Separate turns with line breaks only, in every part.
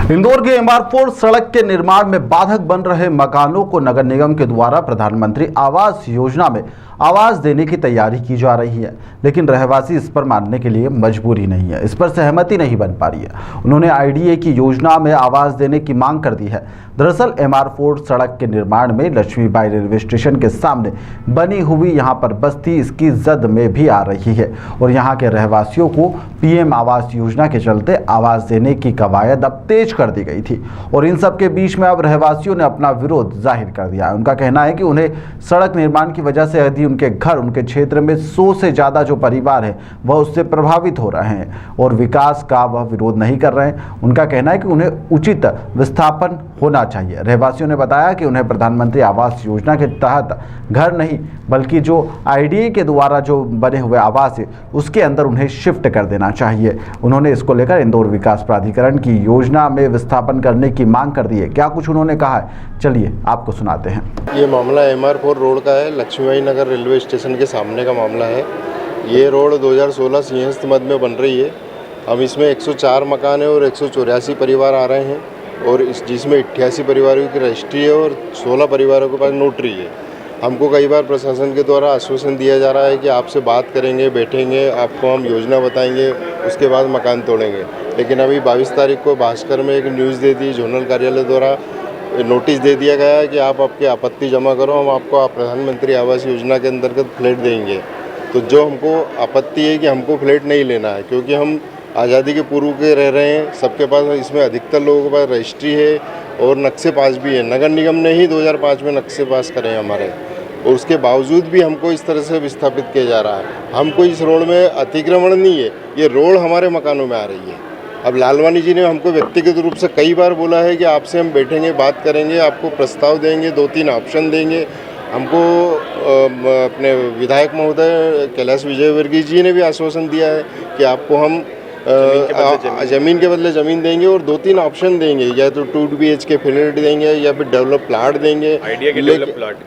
इंदौर के MR4 सड़क के निर्माण में बाधक बन रहे मकानों को नगर निगम के द्वारा प्रधानमंत्री आवास योजना में आवास देने की तैयारी की जा रही है, लेकिन रहवासी इस पर मानने के लिए मजबूरी नहीं है, इस पर सहमति नहीं बन पा रही है। उन्होंने IDA की योजना में आवास देने की मांग कर दी है। दरअसल MR4 सड़क के निर्माण में लक्ष्मीबाई रेलवे स्टेशन के सामने बनी हुई यहां पर बस्ती इसकी जद में भी आ रही है और यहां के रहवासियों को PM आवास योजना के चलते आवास देने की कवायद अब तेज कर दी गई थी और इन सब के बीच में अब रहवासियों ने अपना विरोध जाहिर कर दिया है। उनका कहना है कि उन्हें सड़क निर्माण की वजह से यदि उनके घर, उनके क्षेत्र में 100 से ज़्यादा जो परिवार है वह उससे प्रभावित हो रहे हैं और विकास का वह विरोध नहीं कर रहे हैं। उनका कहना है कि उन्हें उचित विस्थापन होना चाहिए। रहवासियों ने बताया कि उन्हें प्रधानमंत्री आवास योजना के तहत घर नहीं बल्कि जो IDA के द्वारा जो बने हुए आवास है उसके अंदर उन्हें शिफ्ट कर देना चाहिए। उन्होंने इसको लेकर इंदौर विकास प्राधिकरण की योजना में विस्थापन करने की मांग कर दी है। क्या कुछ उन्होंने कहा है, चलिए आपको सुनाते हैं।
ये मामला MR4 रोड का है, लक्ष्मीबाई नगर रेलवे स्टेशन के सामने का मामला है। ये रोड 2016 सिंहस्थ मध्य में बन रही है। अब इसमें 104 मकान है और 184 परिवार आ रहे हैं और जिसमें 88 परिवारों की रजिस्ट्री है और 16 परिवारों के पास नोटरी है। हमको कई बार प्रशासन के द्वारा आश्वासन दिया जा रहा है कि आपसे बात करेंगे, बैठेंगे, आपको हम योजना बताएंगे, उसके बाद मकान तोड़ेंगे। लेकिन अभी 22 तारीख को भास्कर में एक न्यूज़ दे दी, जोनल कार्यालय द्वारा नोटिस दे दिया गया है कि आप आपकी आपत्ति जमा करो, हम आपको प्रधानमंत्री आवास योजना के अंतर्गत फ्लैट देंगे। तो जो हमको आपत्ति है कि हमको फ्लैट नहीं लेना है, क्योंकि हम आज़ादी के पूर्व के रह रहे हैं, सबके पास इसमें अधिकतर लोगों के पास रजिस्ट्री है और नक्शे पास भी है। नगर निगम ने ही 2005 में नक्शे पास करे हैं हमारे, और उसके बावजूद भी हमको इस तरह से विस्थापित किया जा रहा है। हमको इस रोड में अतिक्रमण नहीं है, ये रोड हमारे मकानों में आ रही है। अब लालवानी जी ने हमको व्यक्तिगत रूप से कई बार बोला है कि आपसे हम बैठेंगे, बात करेंगे, आपको प्रस्ताव देंगे, 2-3 ऑप्शन देंगे। हमको अपने विधायक महोदय कैलाश विजयवर्गीय जी ने भी आश्वासन दिया है कि आपको हम ज़मीन के बदले ज़मीन देंगे और 2-3 ऑप्शन देंगे, या तो 2 BHK फ्लैट देंगे या फिर डेवलप प्लाट देंगे,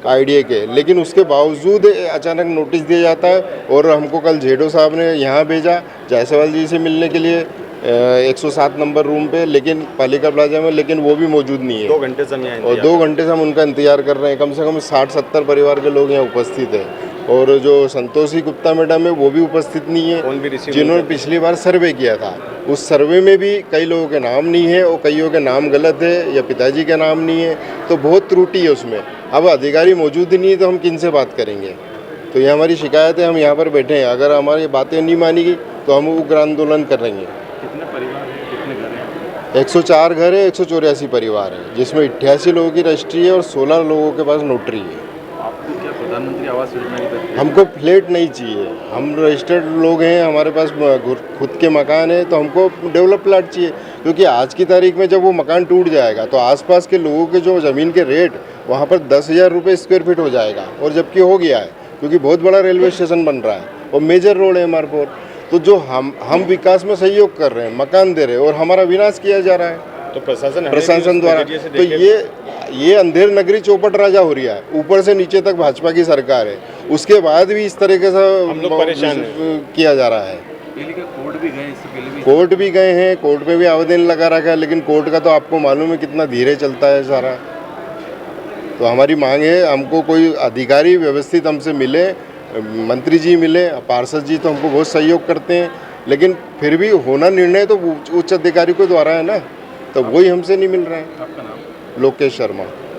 IDA के। लेकिन उसके बावजूद अचानक नोटिस दिया जाता है और हमको कल जेडो साहब ने यहाँ भेजा जायसवाल जी से मिलने के लिए 107 नंबर रूम पे, लेकिन पालिका प्लाजा में, लेकिन वो भी मौजूद नहीं है।
2 घंटे से नहीं आए
और 2 घंटे से हम उनका इंतजार कर रहे हैं। कम से कम 60-70 परिवार के लोग यहाँ उपस्थित हैं और जो संतोषी गुप्ता मैडम है वो भी उपस्थित नहीं है, जिन्होंने पिछली बार सर्वे किया था। उस सर्वे में भी कई लोगों के नाम नहीं है और कईयों के नाम गलत है या पिताजी का नाम नहीं है, तो बहुत त्रुटि है उसमें। अब अधिकारी मौजूद नहीं है तो हम किन से बात करेंगे? तो ये हमारी शिकायत है, हम यहाँ पर बैठे हैं। अगर हमारी बातें नहीं मानेगी तो हम उग्र आंदोलन करेंगे।
कितने परिवार हैं, कितने घर हैं?
104 घर है, 184 परिवार है, जिसमें 88 लोगों की रजिस्ट्री है और 16 लोगों के पास नोटरी है।
आपको क्या प्रधानमंत्री आवास योजना की तरफ?
हमको फ्लैट नहीं चाहिए, हम रजिस्टर्ड लोग हैं, हमारे पास खुद के मकान है, तो हमको डेवलप प्लाट चाहिए। क्योंकि आज की तारीख में जब वो मकान टूट जाएगा तो आसपास के लोगों के जो ज़मीन के रेट वहाँ पर 10,000 रुपये स्क्वायर फीट हो जाएगा, और जबकि हो गया है क्योंकि बहुत बड़ा रेलवे स्टेशन बन रहा है और मेजर रोड है MR4। तो जो हम विकास में सहयोग कर रहे हैं, मकान दे रहे हैं और हमारा विनाश किया जा रहा है
तो
प्रशासन द्वारा। तो ये अंधेर नगरी चौपट राजा हो रहा है, ऊपर से नीचे तक भाजपा की सरकार है, उसके बाद भी इस तरीके से
हम लोग परेशान
किया जा रहा है।
कोर्ट भी गए, इससे पहले भी
कोर्ट भी गए हैं, कोर्ट में भी आवेदन लगा रखा है, लेकिन कोर्ट का तो आपको मालूम है कितना धीरे चलता है सारा। तो हमारी मांग है, हमको कोई अधिकारी व्यवस्थित हमसे मिले, मंत्री जी मिले, पार्षद जी तो हमको बहुत सहयोग करते हैं, लेकिन फिर भी होना निर्णय तो उच्च अधिकारी को द्वारा है ना, तो वही हमसे नहीं मिल रहा है।
आपका नाम?
लोकेश शर्मा।